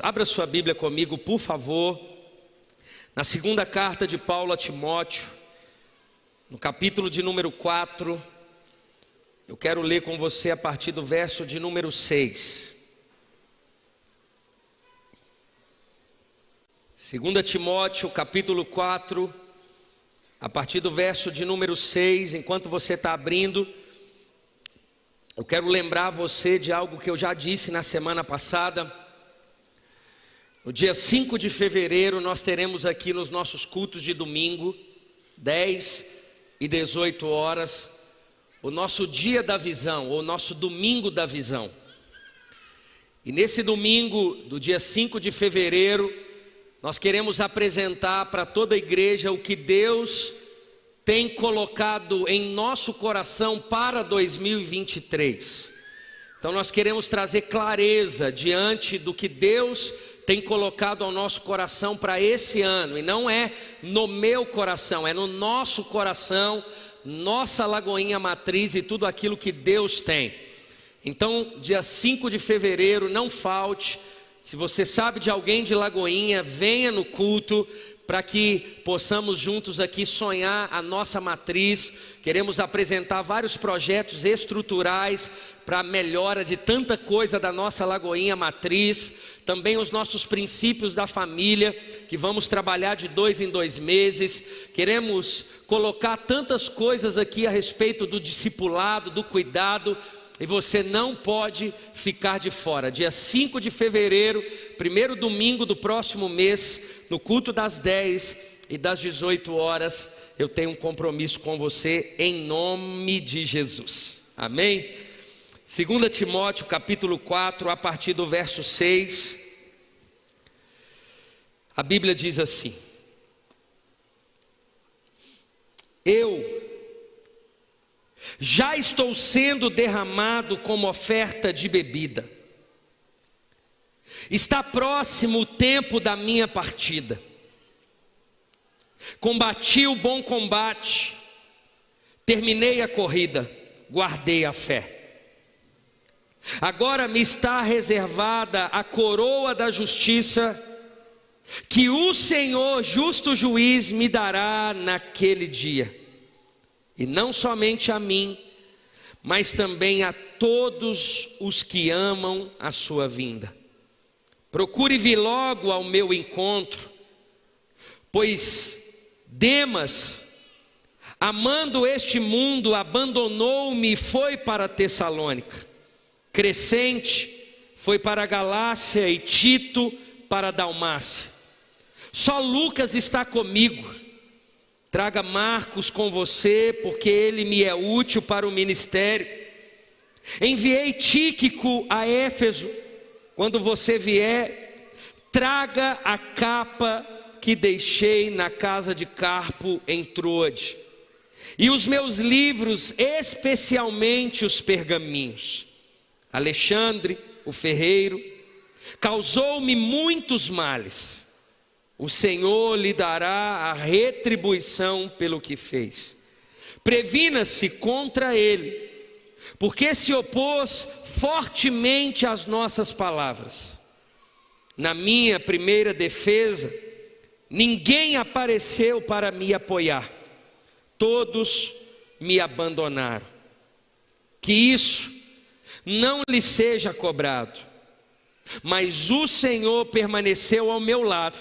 Abra sua Bíblia comigo, por favor, na segunda carta de Paulo a Timóteo, no capítulo de número 4, eu quero ler com você a partir do verso de número 6. 2 Timóteo, capítulo 4, a partir do verso de número 6, enquanto você está abrindo, eu quero lembrar você de algo que eu já disse na semana passada. No dia 5 de fevereiro, nós teremos aqui nos nossos cultos de domingo, 10 e 18 horas, o nosso dia da visão, ou nosso domingo da visão. E nesse domingo, do dia 5 de fevereiro, nós queremos apresentar para toda a igreja o que Deus tem colocado em nosso coração para 2023. Então nós queremos trazer clareza diante do que Deus tem colocado ao nosso coração para esse ano, e não é no meu coração, é no nosso coração, nossa Lagoinha Matriz e tudo aquilo que Deus tem. Então, dia 5 de fevereiro, não falte. Se você sabe de alguém de Lagoinha, venha no culto, para que possamos juntos aqui sonhar a nossa matriz. Queremos apresentar vários projetos estruturais para a melhora de tanta coisa da nossa Lagoinha Matriz. Também os nossos princípios da família, que vamos trabalhar de 2 em 2 meses. Queremos colocar tantas coisas aqui a respeito do discipulado, do cuidado, e você não pode ficar de fora. Dia 5 de fevereiro, primeiro domingo do próximo mês, no culto das 10 e das 18 horas, eu tenho um compromisso com você em nome de Jesus. Amém? 2 Timóteo capítulo 4, a partir do verso 6, a Bíblia diz assim: eu já estou sendo derramado como oferta de bebida, está próximo o tempo da minha partida. Combati o bom combate, terminei a corrida, guardei a fé. Agora me está reservada a coroa da justiça, que o Senhor, justo juiz, me dará naquele dia. E não somente a mim, mas também a todos os que amam a sua vinda. Procure vir logo ao meu encontro, pois Demas, amando este mundo, abandonou-me e foi para Tessalônica. Crescente foi para a Galácia e Tito para a Dalmácia. Só Lucas está comigo. Traga Marcos com você, porque ele me é útil para o ministério. Enviei Tíquico a Éfeso. Quando você vier, traga a capa que deixei na casa de Carpo em Troade, e os meus livros, especialmente os pergaminhos. Alexandre, o ferreiro, causou-me muitos males. O Senhor lhe dará a retribuição pelo que fez. Previna-se contra ele, porque se opôs fortemente às nossas palavras. Na minha primeira defesa, ninguém apareceu para me apoiar. Todos me abandonaram. Que isso não lhe seja cobrado. Mas o Senhor permaneceu ao meu lado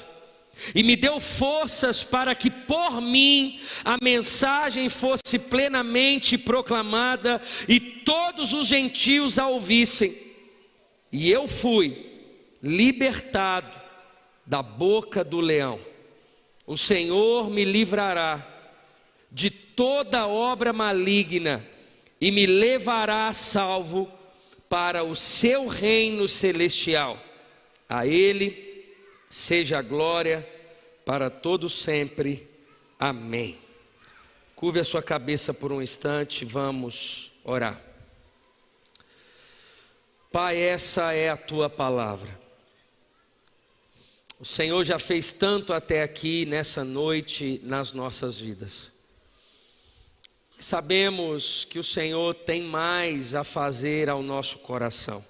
e me deu forças para que por mim a mensagem fosse plenamente proclamada e todos os gentios a ouvissem. E eu fui libertado da boca do leão. O Senhor me livrará de toda obra maligna e me levará a salvo para o seu reino celestial. A Ele seja a glória para todo sempre. Amém. Curve a sua cabeça por um instante, vamos orar. Pai, essa é a tua palavra. O Senhor já fez tanto até aqui nessa noite nas nossas vidas. Sabemos que o Senhor tem mais a fazer ao nosso coração.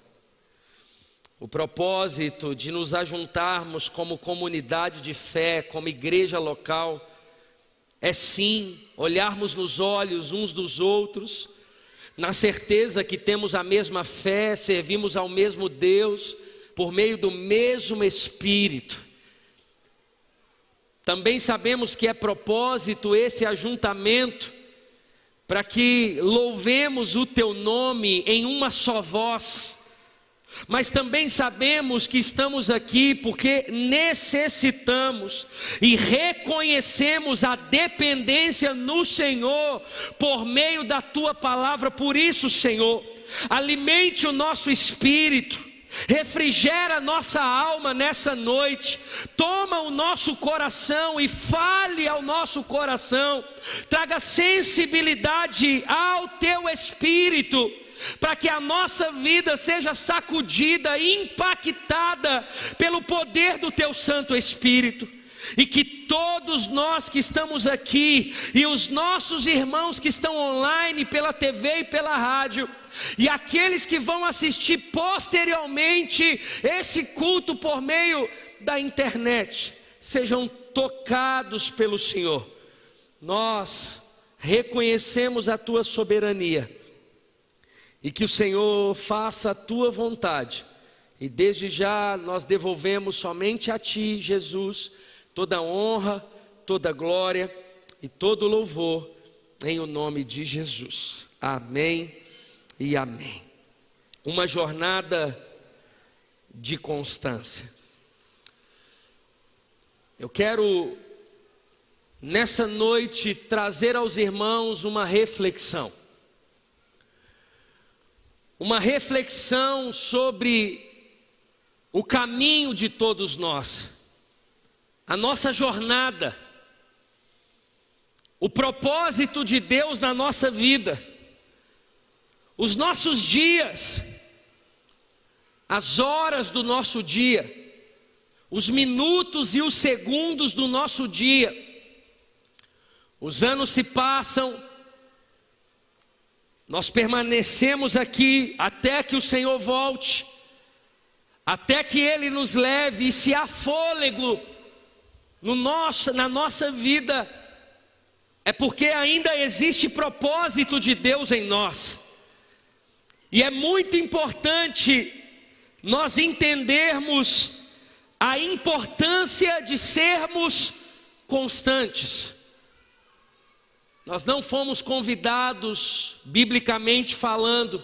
O propósito de nos ajuntarmos como comunidade de fé, como igreja local, é sim olharmos nos olhos uns dos outros, na certeza que temos a mesma fé, servimos ao mesmo Deus, por meio do mesmo Espírito. Também sabemos que é propósito esse ajuntamento, para que louvemos o Teu nome em uma só voz. Mas também sabemos que estamos aqui porque necessitamos e reconhecemos a dependência no Senhor por meio da Tua palavra. Por isso, Senhor, alimente o nosso espírito, refrigera a nossa alma nessa noite, toma o nosso coração e fale ao nosso coração, traga sensibilidade ao Teu Espírito, para que a nossa vida seja sacudida, impactada pelo poder do Teu Santo Espírito, e que todos nós que estamos aqui, e os nossos irmãos que estão online pela TV e pela rádio, e aqueles que vão assistir posteriormente esse culto por meio da internet, sejam tocados pelo Senhor. Nós reconhecemos a Tua soberania, e que o Senhor faça a Tua vontade, e desde já nós devolvemos somente a Ti, Jesus, toda honra, toda glória e todo louvor, em o nome de Jesus. Amém e amém. Uma jornada de constância. Eu quero nessa noite trazer aos irmãos uma reflexão sobre o caminho de todos nós, a nossa jornada, o propósito de Deus na nossa vida, os nossos dias, as horas do nosso dia, os minutos e os segundos do nosso dia. Os anos se passam, nós permanecemos aqui até que o Senhor volte, até que Ele nos leve, e se há fôlego na nossa vida, é porque ainda existe propósito de Deus em nós. E é muito importante nós entendermos a importância de sermos constantes. Nós não fomos convidados, biblicamente falando,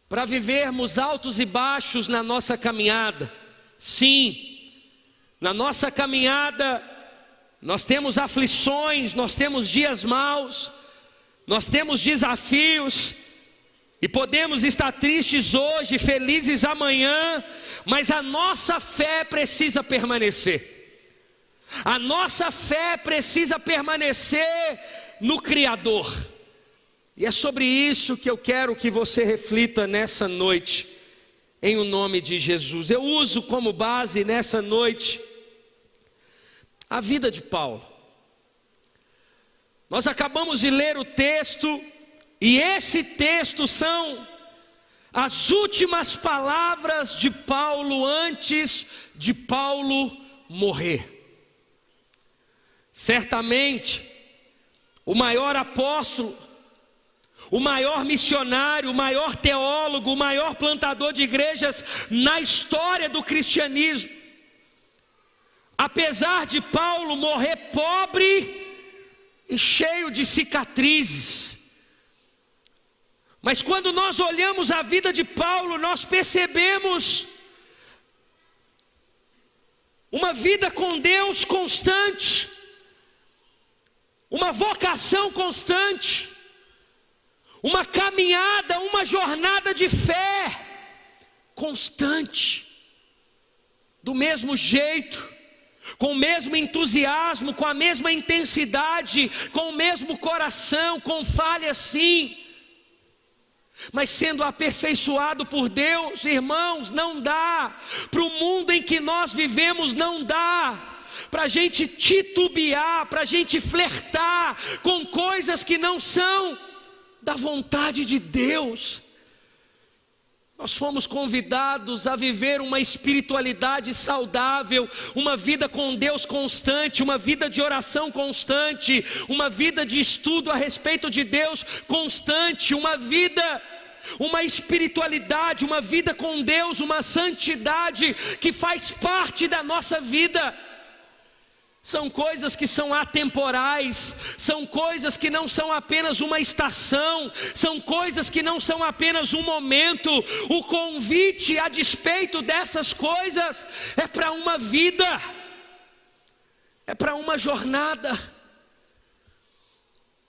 para vivermos altos e baixos na nossa caminhada. Sim, na nossa caminhada nós temos aflições, nós temos dias maus, nós temos desafios, e podemos estar tristes hoje, felizes amanhã, mas a nossa fé precisa permanecer. A nossa fé precisa permanecer no Criador. E é sobre isso que eu quero que você reflita nessa noite, em o nome de Jesus. Eu uso como base nessa noite a vida de Paulo. Nós acabamos de ler o texto, e esse texto são as últimas palavras de Paulo antes de Paulo morrer. Certamente, o maior apóstolo, o maior missionário, o maior teólogo, o maior plantador de igrejas na história do cristianismo, apesar de Paulo morrer pobre e cheio de cicatrizes, mas quando nós olhamos a vida de Paulo, nós percebemos uma vida com Deus constante, uma vocação constante, uma caminhada, uma jornada de fé constante, do mesmo jeito, com o mesmo entusiasmo, com a mesma intensidade, com o mesmo coração, com falhas sim, mas sendo aperfeiçoado por Deus. Irmãos, não dá, para o mundo em que nós vivemos não dá para a gente titubear, para a gente flertar com coisas que não são da vontade de Deus. Nós fomos convidados a viver uma espiritualidade saudável, uma vida com Deus constante, uma vida de oração constante, uma vida de estudo a respeito de Deus constante, uma espiritualidade, uma vida com Deus, uma santidade que faz parte da nossa vida. São coisas que são atemporais, são coisas que não são apenas uma estação, são coisas que não são apenas um momento. O convite a despeito dessas coisas é para uma vida, é para uma jornada.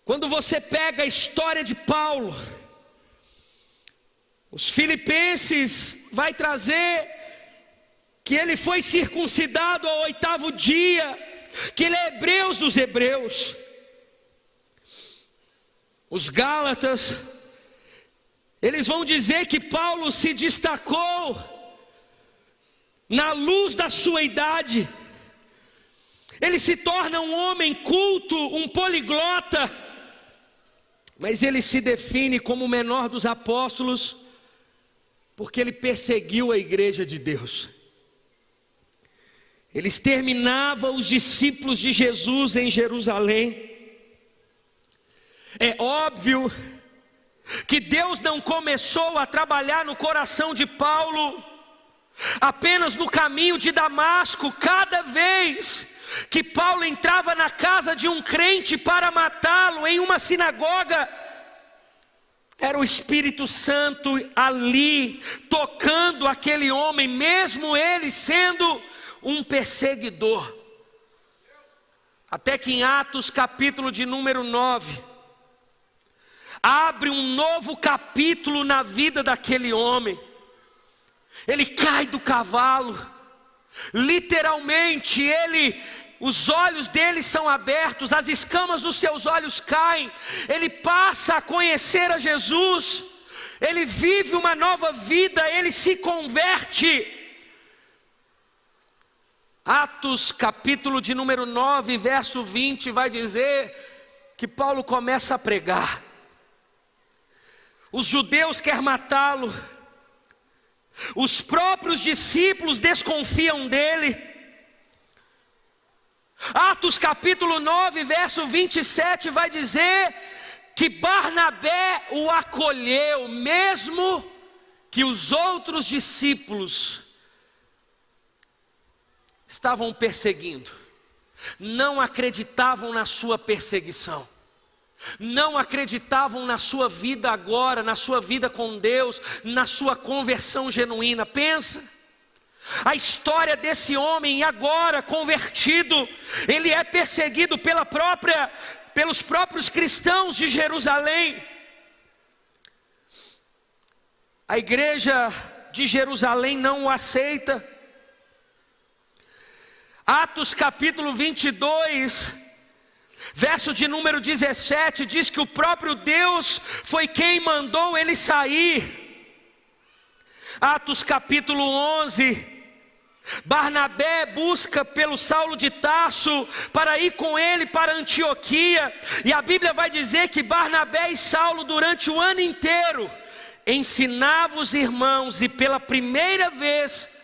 Quando você pega a história de Paulo, os Filipenses vai trazer que ele foi circuncidado ao 8º dia, que ele é Hebreus dos Hebreus. Os Gálatas, eles vão dizer que Paulo se destacou na luz da sua idade. Ele se torna um homem culto, um poliglota, mas ele se define como o menor dos apóstolos, porque ele perseguiu a igreja de Deus. Ele exterminava os discípulos de Jesus em Jerusalém. É óbvio que Deus não começou a trabalhar no coração de Paulo apenas no caminho de Damasco. Cada vez que Paulo entrava na casa de um crente para matá-lo em uma sinagoga, era o Espírito Santo ali tocando aquele homem, mesmo ele sendo um perseguidor. Até que em Atos capítulo de número 9, abre um novo capítulo na vida daquele homem. Ele cai do cavalo, literalmente os olhos dele são abertos, as escamas dos seus olhos caem, ele passa a conhecer a Jesus, ele vive uma nova vida, ele se converte. Atos capítulo de número 9, verso 20, vai dizer que Paulo começa a pregar. Os judeus querem matá-lo, os próprios discípulos desconfiam dele. Atos capítulo 9, verso 27 vai dizer que Barnabé o acolheu, mesmo que os outros discípulos estavam perseguindo, não acreditavam na sua perseguição, não acreditavam na sua vida agora, na sua vida com Deus, na sua conversão genuína. Pensa, a história desse homem agora convertido, ele é perseguido pelos próprios cristãos de Jerusalém. A igreja de Jerusalém não o aceita. Atos capítulo 22, verso de número 17, diz que o próprio Deus foi quem mandou ele sair. Atos capítulo 11, Barnabé busca pelo Saulo de Tarso para ir com ele para Antioquia, e a Bíblia vai dizer que Barnabé e Saulo durante o ano inteiro ensinavam os irmãos, e pela primeira vez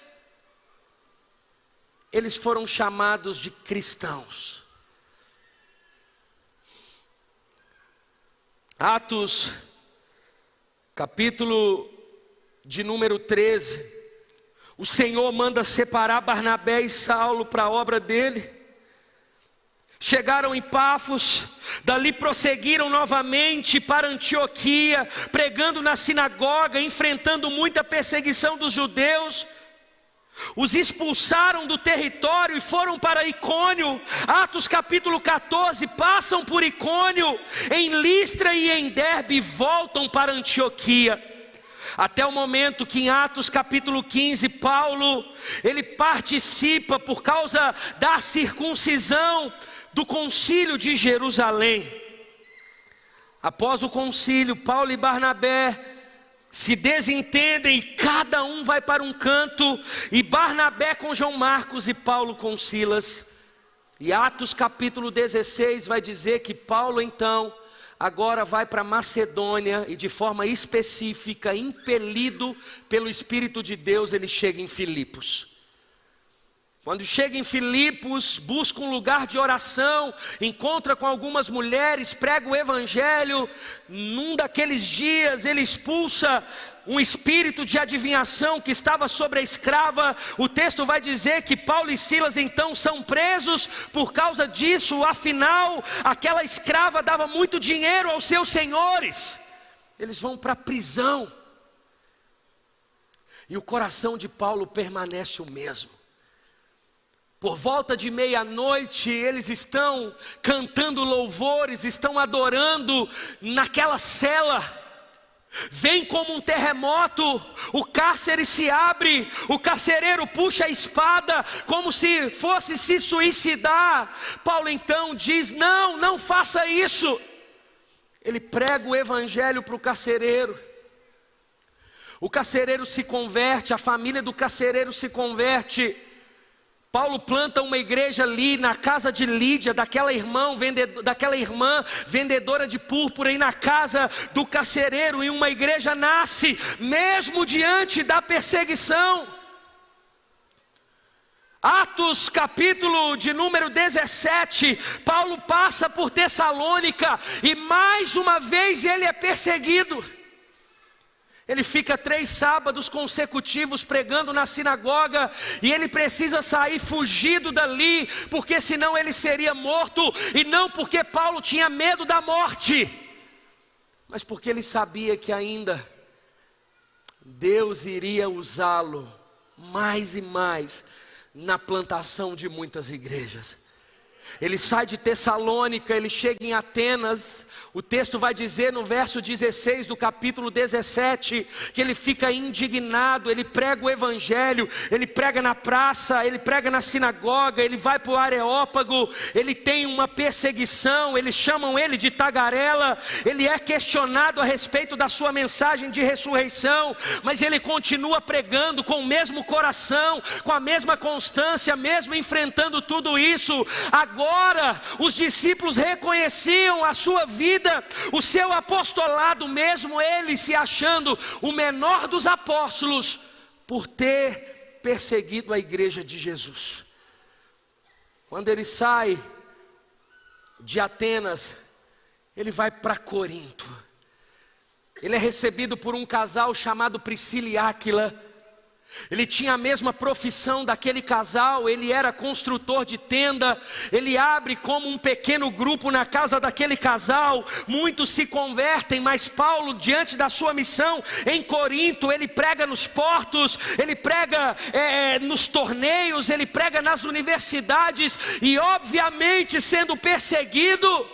eles foram chamados de cristãos. Atos capítulo de número 13, o Senhor manda separar Barnabé e Saulo para a obra dele. Chegaram em Pafos, dali prosseguiram novamente para Antioquia, pregando na sinagoga, enfrentando muita perseguição dos judeus. Os expulsaram do território e foram para Icônio. Atos capítulo 14, passam por Icônio, em Listra e em Derbe, e voltam para Antioquia. Até o momento que em Atos capítulo 15, Paulo, ele participa por causa da circuncisão do concílio de Jerusalém. Após o concílio, Paulo e Barnabé se desentendem e cada um vai para um canto, e Barnabé com João Marcos e Paulo com Silas. E Atos capítulo 16 vai dizer que Paulo então agora vai para Macedônia e de forma específica, impelido pelo Espírito de Deus, ele chega em Filipos. Quando chega em Filipos, busca um lugar de oração, encontra com algumas mulheres, prega o evangelho. Num daqueles dias ele expulsa um espírito de adivinhação que estava sobre a escrava. O texto vai dizer que Paulo e Silas então são presos por causa disso. Afinal, aquela escrava dava muito dinheiro aos seus senhores. Eles vão para a prisão. E o coração de Paulo permanece o mesmo. Por volta de meia-noite, eles estão cantando louvores, estão adorando naquela cela. Vem como um terremoto, o cárcere se abre, o carcereiro puxa a espada, como se fosse se suicidar. Paulo então diz: não faça isso. Ele prega o evangelho para o carcereiro. O carcereiro se converte, a família do carcereiro se converte. Paulo planta uma igreja ali na casa de Lídia, daquela irmã vendedora de púrpura, e na casa do carcereiro, e uma igreja nasce, mesmo diante da perseguição. Atos capítulo de número 17, Paulo passa por Tessalônica, e mais uma vez ele é perseguido. Ele fica 3 sábados consecutivos pregando na sinagoga, e ele precisa sair fugido dali, porque senão ele seria morto, e não porque Paulo tinha medo da morte, mas porque ele sabia que ainda Deus iria usá-lo mais e mais na plantação de muitas igrejas. Ele sai de Tessalônica, ele chega em Atenas. O texto vai dizer no verso 16 do capítulo 17, que ele fica indignado, ele prega o evangelho, ele prega na praça, ele prega na sinagoga, ele vai para o Areópago, ele tem uma perseguição, eles chamam ele de tagarela, ele é questionado a respeito da sua mensagem de ressurreição, mas ele continua pregando com o mesmo coração, com a mesma constância, mesmo enfrentando tudo isso. Agora os discípulos reconheciam a sua vida, o seu apostolado, mesmo ele se achando o menor dos apóstolos, por ter perseguido a igreja de Jesus. Quando ele sai de Atenas, ele vai para Corinto. Ele é recebido por um casal chamado Priscila e Áquila. Ele tinha a mesma profissão daquele casal, ele era construtor de tenda. Ele abre como um pequeno grupo na casa daquele casal. Muitos se convertem, mas Paulo, diante da sua missão em Corinto, ele prega nos portos, ele prega nos torneios, ele prega nas universidades, e obviamente sendo perseguido,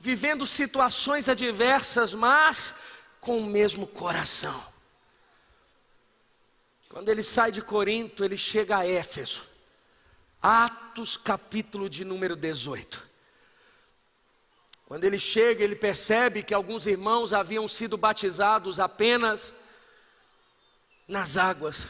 vivendo situações adversas, mas com o mesmo coração. Quando ele sai de Corinto, ele chega a Éfeso. Atos capítulo de número 18. Quando ele chega, ele percebe que alguns irmãos haviam sido batizados apenas nas águas,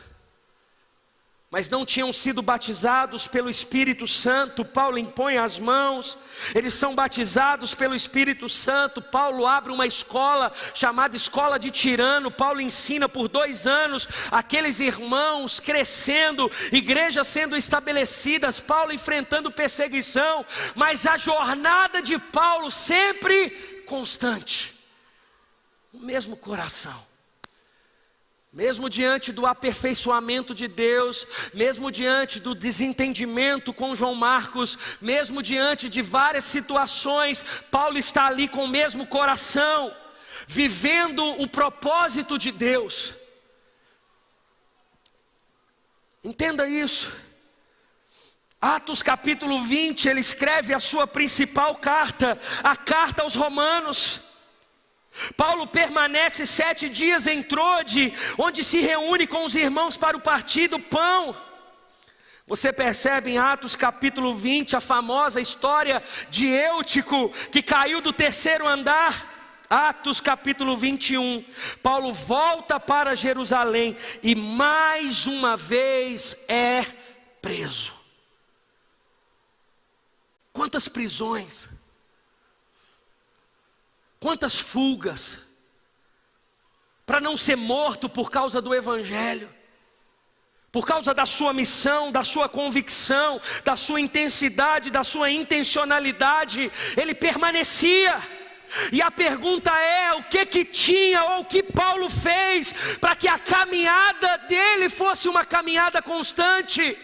mas não tinham sido batizados pelo Espírito Santo. Paulo impõe as mãos, eles são batizados pelo Espírito Santo. Paulo abre uma escola chamada Escola de Tirano. Paulo ensina por 2 anos, aqueles irmãos crescendo, igrejas sendo estabelecidas, Paulo enfrentando perseguição, mas a jornada de Paulo sempre constante, o mesmo coração. Mesmo diante do aperfeiçoamento de Deus, mesmo diante do desentendimento com João Marcos, mesmo diante de várias situações, Paulo está ali com o mesmo coração, vivendo o propósito de Deus. Entenda isso. Atos capítulo 20, ele escreve a sua principal carta, a carta aos Romanos. Paulo permanece 7 dias em Trode, onde se reúne com os irmãos para o partir do pão. Você percebe em Atos capítulo 20 a famosa história de Eutico, que caiu do 3º andar. Atos capítulo 21, Paulo volta para Jerusalém e mais uma vez é preso. Quantas prisões! Quantas fugas para não ser morto por causa do Evangelho, por causa da sua missão, da sua convicção, da sua intensidade, da sua intencionalidade. Ele permanecia. E a pergunta é: o que tinha, ou o que Paulo fez para que a caminhada dele fosse uma caminhada constante?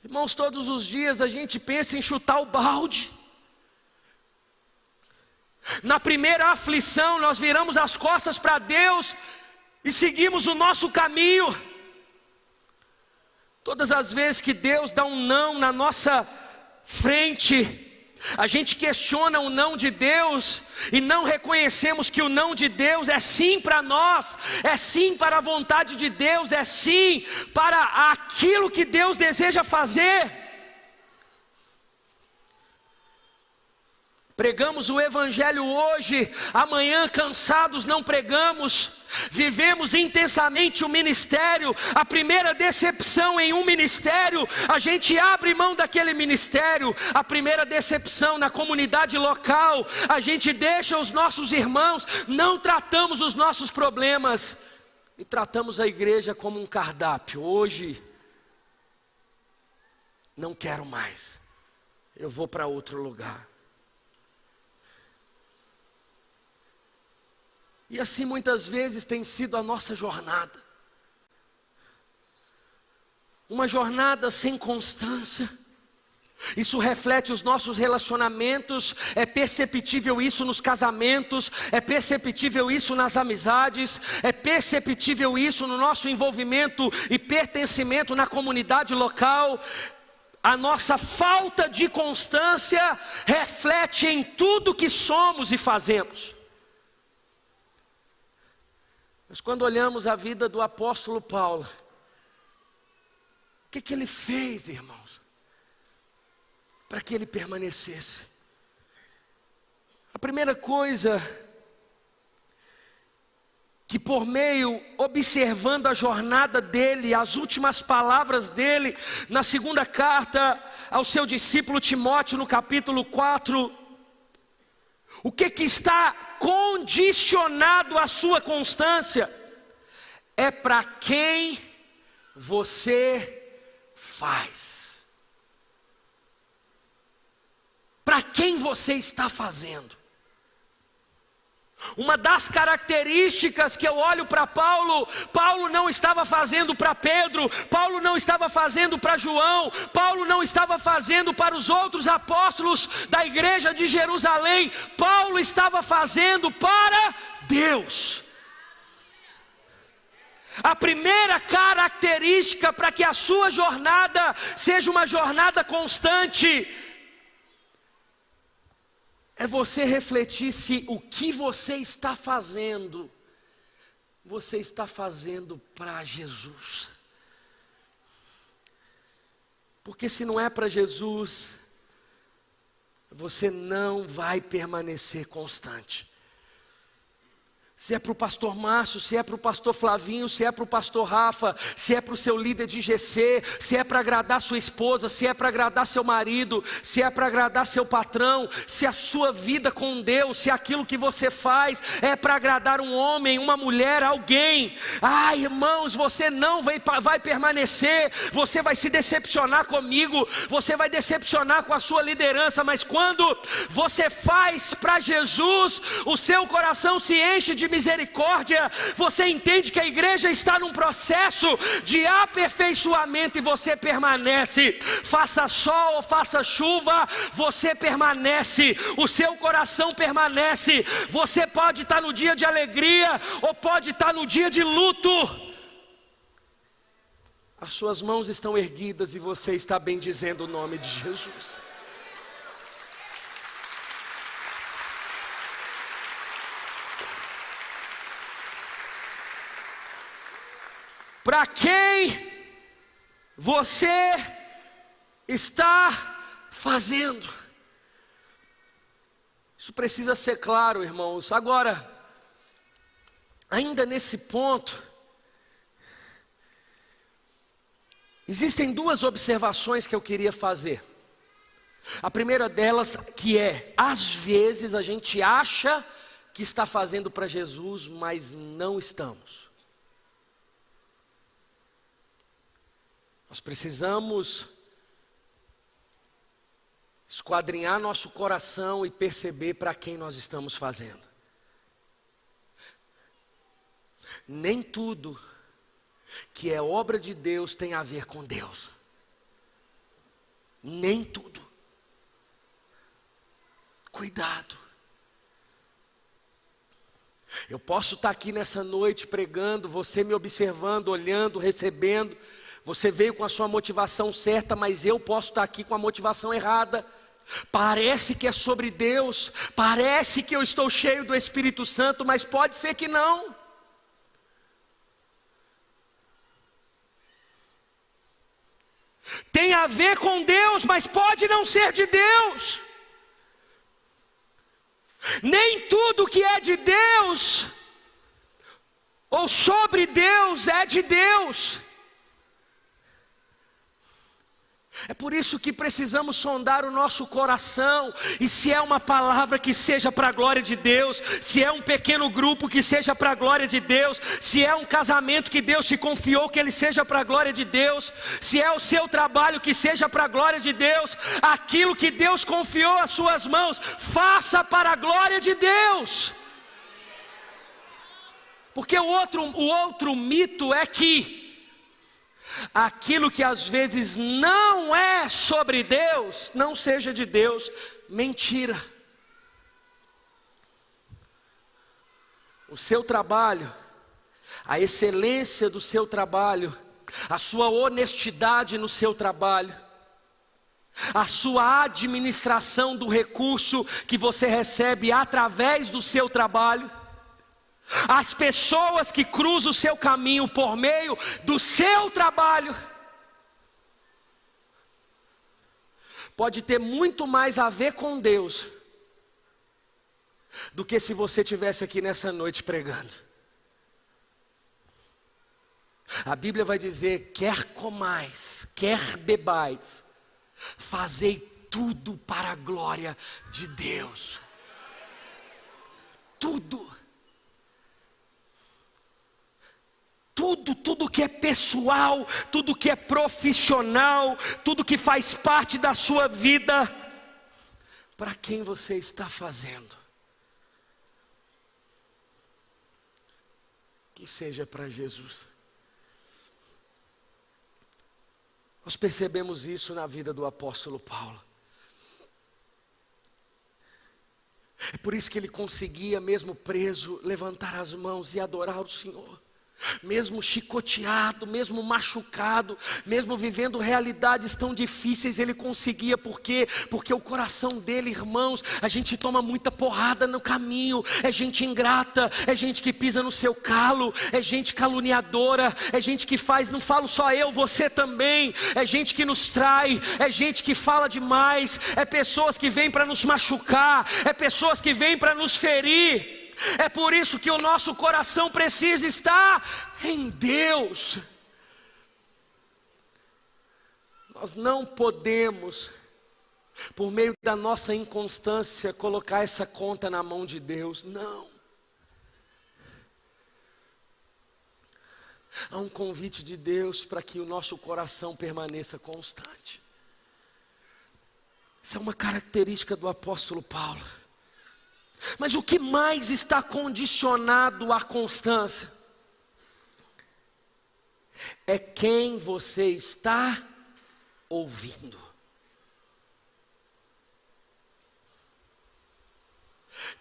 Irmãos, todos os dias a gente pensa em chutar o balde. Na primeira aflição nós viramos as costas para Deus e seguimos o nosso caminho. Todas as vezes que Deus dá um não na nossa frente, a gente questiona o não de Deus e não reconhecemos que o não de Deus é sim para nós, é sim para a vontade de Deus, é sim para aquilo que Deus deseja fazer. Pregamos o Evangelho hoje, amanhã cansados não pregamos. Vivemos intensamente o ministério. A primeira decepção em um ministério, a gente abre mão daquele ministério. A primeira decepção na comunidade local, a gente deixa os nossos irmãos, não tratamos os nossos problemas e tratamos a igreja como um cardápio. Hoje não quero mais, eu vou para outro lugar. E assim muitas vezes tem sido a nossa jornada. Uma jornada sem constância. Isso reflete os nossos relacionamentos, é perceptível isso nos casamentos, é perceptível isso nas amizades, é perceptível isso no nosso envolvimento e pertencimento na comunidade local. A nossa falta de constância reflete em tudo que somos e fazemos. Mas quando olhamos a vida do apóstolo Paulo, o que ele fez, irmãos, para que ele permanecesse? A primeira coisa, que por meio, observando a jornada dele, as últimas palavras dele, na segunda carta ao seu discípulo Timóteo, no capítulo 4, o que está condicionado à sua constância? É para quem você faz. Para quem você está fazendo? Uma das características que eu olho para Paulo, Paulo não estava fazendo para Pedro, Paulo não estava fazendo para João, Paulo não estava fazendo para os outros apóstolos da igreja de Jerusalém, Paulo estava fazendo para Deus. A primeira característica para que a sua jornada seja uma jornada constante é você refletir se o que você está fazendo para Jesus. Porque se não é para Jesus, você não vai permanecer constante. Se é para o pastor Márcio, se é para o pastor Flavinho, se é para o pastor Rafa, se é para o seu líder de GC, se é para agradar sua esposa, se é para agradar seu marido, se é para agradar seu patrão, se a sua vida com Deus, se aquilo que você faz é para agradar um homem, uma mulher, alguém. Ai, irmãos, você não vai permanecer, você vai se decepcionar comigo, você vai decepcionar com a sua liderança, mas quando você faz para Jesus, o seu coração se enche de misericórdia, você entende que a igreja está num processo de aperfeiçoamento e você permanece. Faça sol ou faça chuva, você permanece, o seu coração permanece. Você pode estar no dia de alegria ou pode estar no dia de luto, as suas mãos estão erguidas e você está bendizendo o nome de Jesus. Para quem você está fazendo? Isso precisa ser claro, irmãos. Agora, ainda nesse ponto, existem duas observações que eu queria fazer. A primeira delas que é, às vezes a gente acha que está fazendo para Jesus, mas não estamos. Nós precisamos esquadrinhar nosso coração e perceber para quem nós estamos fazendo. Nem tudo que é obra de Deus tem a ver com Deus. Nem tudo. Cuidado. Eu posso estar aqui nessa noite pregando, você me observando, olhando, recebendo. Você veio com a sua motivação certa, mas eu posso estar aqui com a motivação errada. Parece que é sobre Deus, parece que eu estou cheio do Espírito Santo, mas pode ser que não. Tem a ver com Deus, mas pode não ser de Deus. Nem tudo que é de Deus ou sobre Deus é de Deus. É por isso que precisamos sondar o nosso coração, e se é uma palavra que seja para a glória de Deus, se é um pequeno grupo que seja para a glória de Deus, se é um casamento que Deus te confiou que ele seja para a glória de Deus, se é o seu trabalho que seja para a glória de Deus, aquilo que Deus confiou às suas mãos, faça para a glória de Deus. Porque o outro mito é que aquilo que às vezes não é sobre Deus, não seja de Deus. Mentira. O seu trabalho, a excelência do seu trabalho, a sua honestidade no seu trabalho, a sua administração do recurso que você recebe através do seu trabalho, as pessoas que cruzam o seu caminho por meio do seu trabalho, pode ter muito mais a ver com Deus do que se você estivesse aqui nessa noite pregando. A Bíblia vai dizer: quer comais, quer bebais, fazei tudo para a glória de Deus. Tudo. Tudo que é pessoal, tudo que é profissional, tudo que faz parte da sua vida, para quem você está fazendo? Que seja para Jesus. Nós percebemos isso na vida do apóstolo Paulo. É por isso que ele conseguia, mesmo preso, levantar as mãos e adorar o Senhor. Mesmo chicoteado, mesmo machucado, mesmo vivendo realidades tão difíceis, ele conseguia. Por quê? Porque o coração dele, irmãos, a gente toma muita porrada no caminho. É gente ingrata, é gente que pisa no seu calo, é gente caluniadora, é gente que faz, não falo só eu, você também. É gente que nos trai, é gente que fala demais, é pessoas que vêm para nos machucar, é pessoas que vêm para nos ferir. É por isso que o nosso coração precisa estar em Deus. Nós não podemos, por meio da nossa inconstância, colocar essa conta na mão de Deus. Não. Há um convite de Deus para que o nosso coração permaneça constante. Isso é uma característica do apóstolo Paulo. Mas o que mais está condicionado à constância é quem você está ouvindo.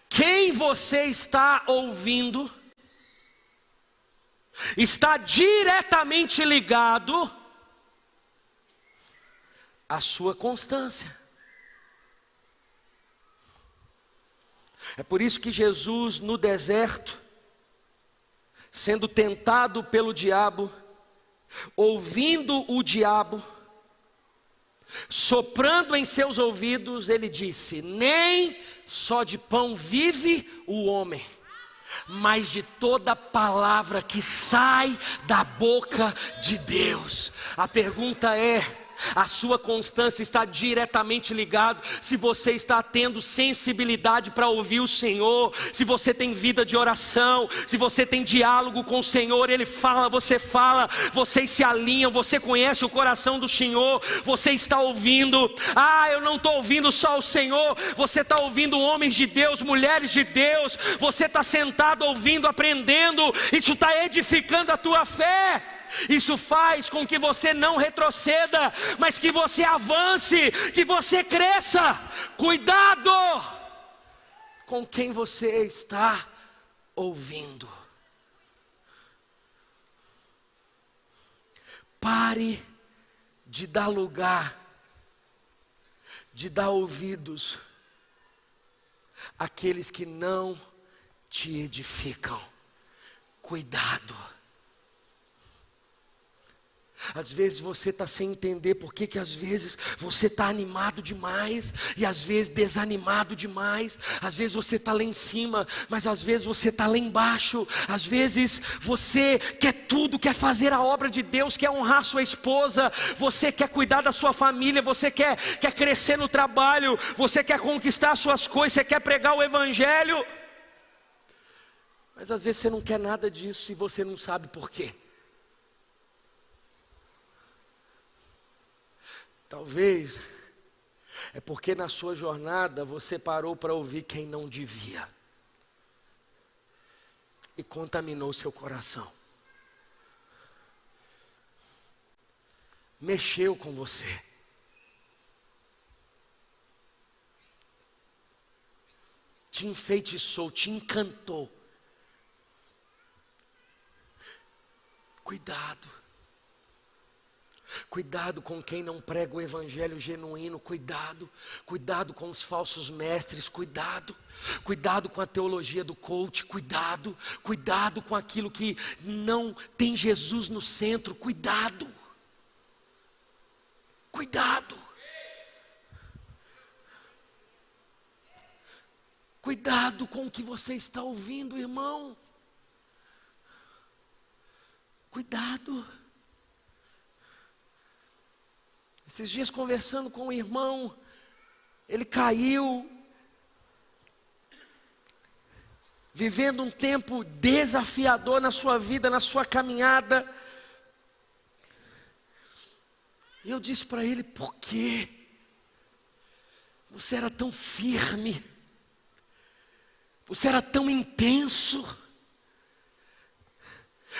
Quem você está ouvindo está diretamente ligado à sua constância. É por isso que Jesus, no deserto, sendo tentado pelo diabo, ouvindo o diabo, soprando em seus ouvidos, ele disse: nem só de pão vive o homem, mas de toda palavra que sai da boca de Deus. A pergunta é: A sua constância está diretamente ligado se você está tendo sensibilidade para ouvir o Senhor, se você tem vida de oração, se você tem diálogo com o Senhor. Ele fala, vocês se alinham, você conhece o coração do Senhor, você está ouvindo. Eu não estou ouvindo só o Senhor, você está ouvindo homens de Deus, mulheres de Deus, você está sentado ouvindo, aprendendo. Isso está edificando a tua fé. Isso faz com que você não retroceda, mas que você avance, que você cresça. Cuidado com quem você está ouvindo. Pare de dar lugar, de dar ouvidos àqueles que não te edificam. Cuidado. Às vezes você está sem entender por que às vezes você está animado demais e às vezes desanimado demais. Às vezes você está lá em cima, mas às vezes você está lá embaixo. Às vezes você quer tudo, quer fazer a obra de Deus, quer honrar sua esposa, você quer cuidar da sua família, você quer crescer no trabalho, você quer conquistar suas coisas, você quer pregar o Evangelho. Mas às vezes você não quer nada disso e você não sabe por quê. Talvez é porque na sua jornada você parou para ouvir quem não devia e contaminou seu coração, mexeu com você. Te enfeitiçou, te encantou. Cuidado. Cuidado com quem não prega o evangelho genuíno. Cuidado com os falsos mestres. Cuidado com a teologia do coach. Cuidado com aquilo que não tem Jesus no centro. Cuidado com o que você está ouvindo, irmão. Cuidado. Esses dias conversando com um irmão, ele caiu, vivendo um tempo desafiador na sua vida, na sua caminhada. E eu disse para ele: por quê? Você era tão firme, você era tão intenso,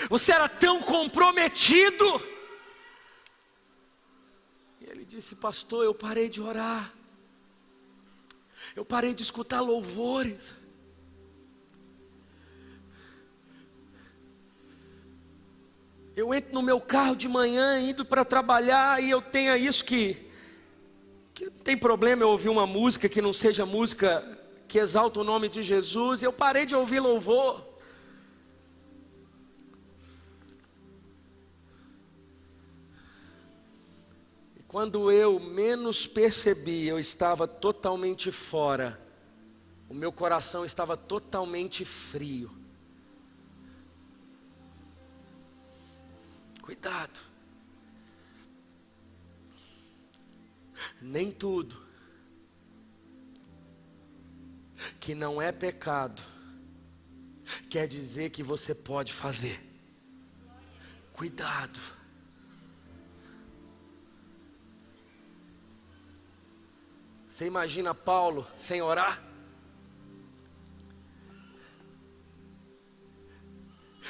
você era tão comprometido. Ele disse: pastor, eu parei de orar, eu parei de escutar louvores, eu entro no meu carro de manhã indo para trabalhar e eu tenho isso que não tem problema eu ouvir uma música que não seja música que exalta o nome de Jesus. Eu parei de ouvir louvor. Quando eu menos percebi, eu estava totalmente fora. O meu coração estava totalmente frio. Cuidado. Nem tudo que não é pecado quer dizer que você pode fazer. Cuidado. Você imagina Paulo sem orar?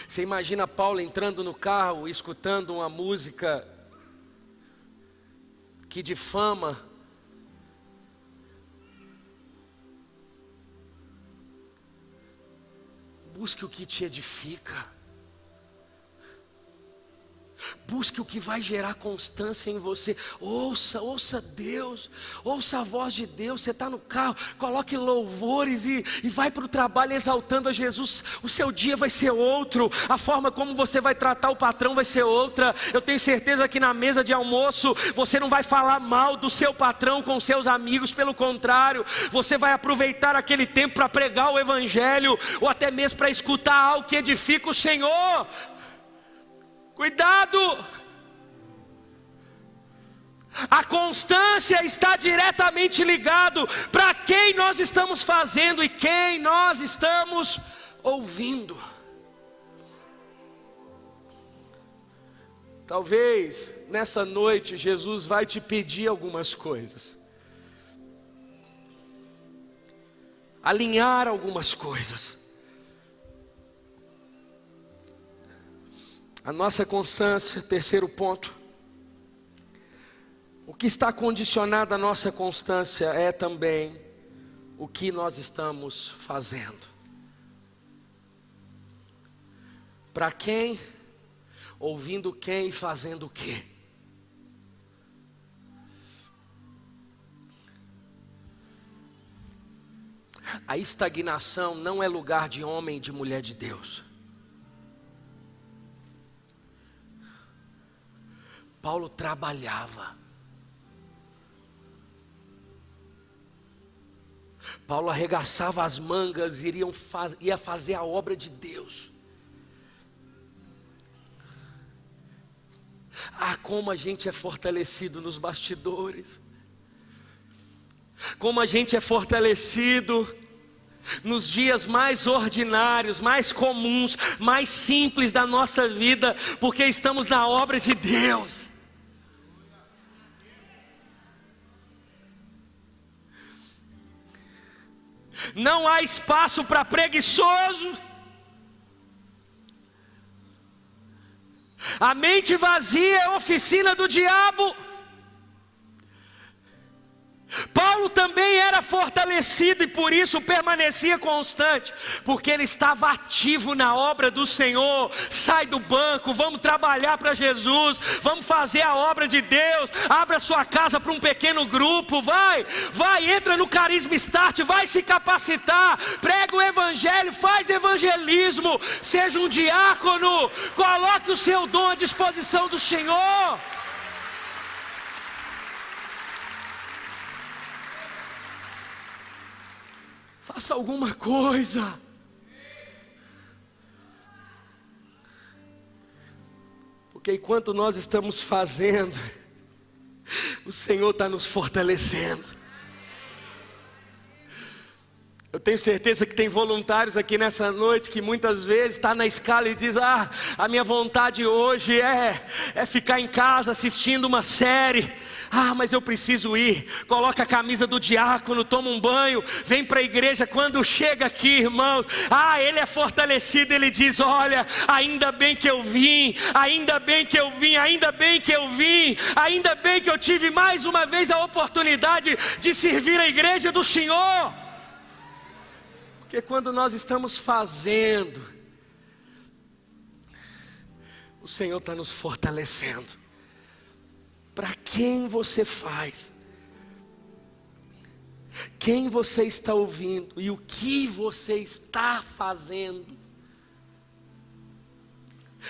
Você imagina Paulo entrando no carro, escutando uma música que difama? Busque o que te edifica. Busque o que vai gerar constância em você. Ouça Deus, ouça a voz de Deus. Você está no carro, coloque louvores e vai para o trabalho exaltando a Jesus. O seu dia vai ser outro, a forma como você vai tratar o patrão vai ser outra. Eu tenho certeza que na mesa de almoço você não vai falar mal do seu patrão com seus amigos. Pelo contrário, você vai aproveitar aquele tempo para pregar o evangelho, ou até mesmo para escutar algo que edifica o Senhor. Cuidado! A constância está diretamente ligado para quem nós estamos fazendo e quem nós estamos ouvindo. Talvez nessa noite Jesus vai te pedir algumas coisas, alinhar algumas coisas. A nossa constância, terceiro ponto, o que está condicionado à nossa constância é também o que nós estamos fazendo. Para quem, ouvindo quem e fazendo o quê? A estagnação não é lugar de homem e de mulher de Deus. Paulo trabalhava. Paulo arregaçava as mangas e ia fazer a obra de Deus. Ah, como a gente é fortalecido nos bastidores. Como a gente é fortalecido nos dias mais ordinários, mais comuns, mais simples da nossa vida, porque estamos na obra de Deus. Não há espaço para preguiçoso. A mente vazia é oficina do diabo. Paulo também era fortalecido e por isso permanecia constante, porque ele estava ativo na obra do Senhor. Sai do banco, vamos trabalhar para Jesus, vamos fazer a obra de Deus. Abra sua casa para um pequeno grupo, vai, entra no Carisma Start, vai se capacitar, prega o evangelho, faz evangelismo, seja um diácono, coloque o seu dom à disposição do Senhor. Faça alguma coisa. Porque enquanto nós estamos fazendo, o Senhor está nos fortalecendo. Eu tenho certeza que tem voluntários aqui nessa noite que muitas vezes está na escala e diz: a minha vontade hoje é ficar em casa assistindo uma série. Mas eu preciso ir. Coloca a camisa do diácono, toma um banho, vem para a igreja. Quando chega aqui, irmãos, ele é fortalecido. Ele diz: olha, ainda bem que eu vim, ainda bem que eu vim, ainda bem que eu vim, ainda bem que eu tive mais uma vez a oportunidade de servir a igreja do Senhor. Porque quando nós estamos fazendo, o Senhor está nos fortalecendo. Para quem você faz, quem você está ouvindo e o que você está fazendo,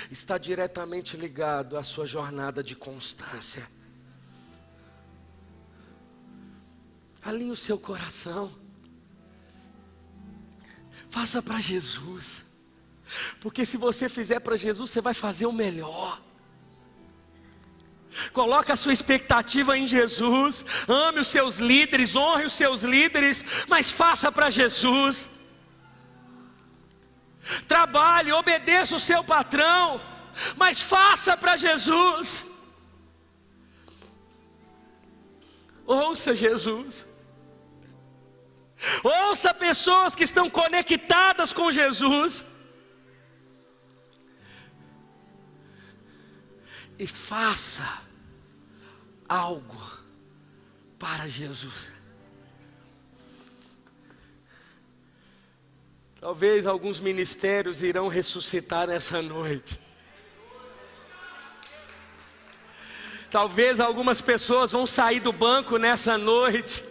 está diretamente ligado à sua jornada de constância. Alinhe o seu coração, faça para Jesus, porque se você fizer para Jesus, você vai fazer o melhor. Coloque a sua expectativa em Jesus. Ame os seus líderes, honre os seus líderes, mas faça para Jesus. Trabalhe, obedeça o seu patrão, mas faça para Jesus. Ouça Jesus. Ouça pessoas que estão conectadas com Jesus e faça algo para Jesus. Talvez alguns ministérios irão ressuscitar nessa noite. Talvez algumas pessoas vão sair do banco nessa noite.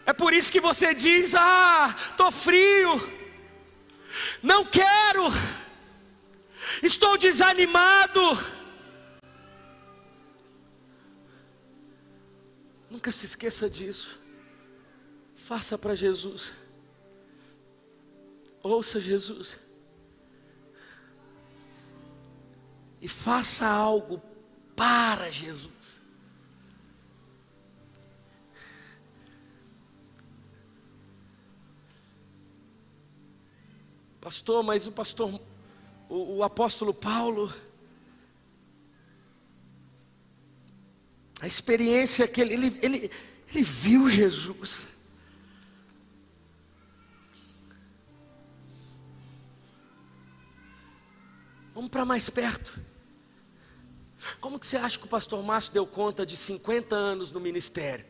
É por isso que você diz: estou frio, não quero, estou desanimado. Nunca se esqueça disso. Faça para Jesus. Ouça Jesus. E faça algo para Jesus. Pastor, mas o apóstolo Paulo, a experiência que ele viu Jesus. Vamos para mais perto. Como que você acha que o pastor Márcio deu conta de 50 anos no ministério?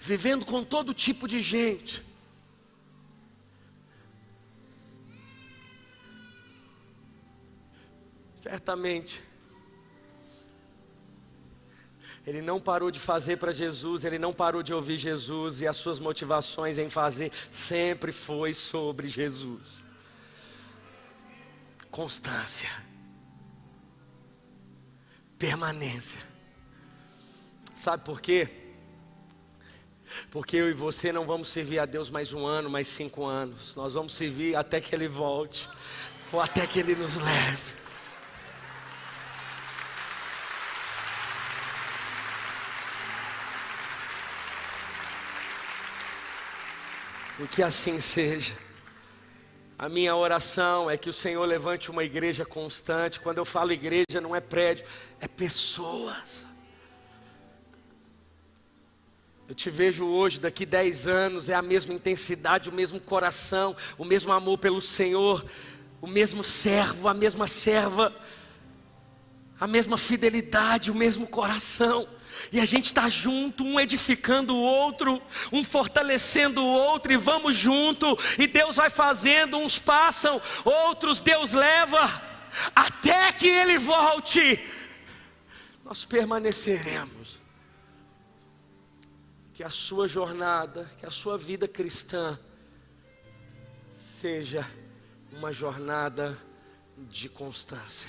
Vivendo com todo tipo de gente. Certamente ele não parou de fazer para Jesus, ele não parou de ouvir Jesus, e as suas motivações em fazer sempre foi sobre Jesus. Constância, permanência. Sabe por quê? Porque eu e você não vamos servir a Deus mais 1 ano, mais 5 anos. Nós vamos servir até que Ele volte, ou até que Ele nos leve. E que assim seja. A minha oração é que o Senhor levante uma igreja constante. Quando eu falo igreja, não é prédio, é pessoas. Eu te vejo hoje, daqui 10 anos, é a mesma intensidade, o mesmo coração, o mesmo amor pelo Senhor, o mesmo servo, a mesma serva, a mesma fidelidade, o mesmo coração. E a gente está junto, um edificando o outro, um fortalecendo o outro, e vamos junto, e Deus vai fazendo, uns passam, outros Deus leva, até que Ele volte, nós permaneceremos. Que a sua jornada, que a sua vida cristã, seja uma jornada de constância.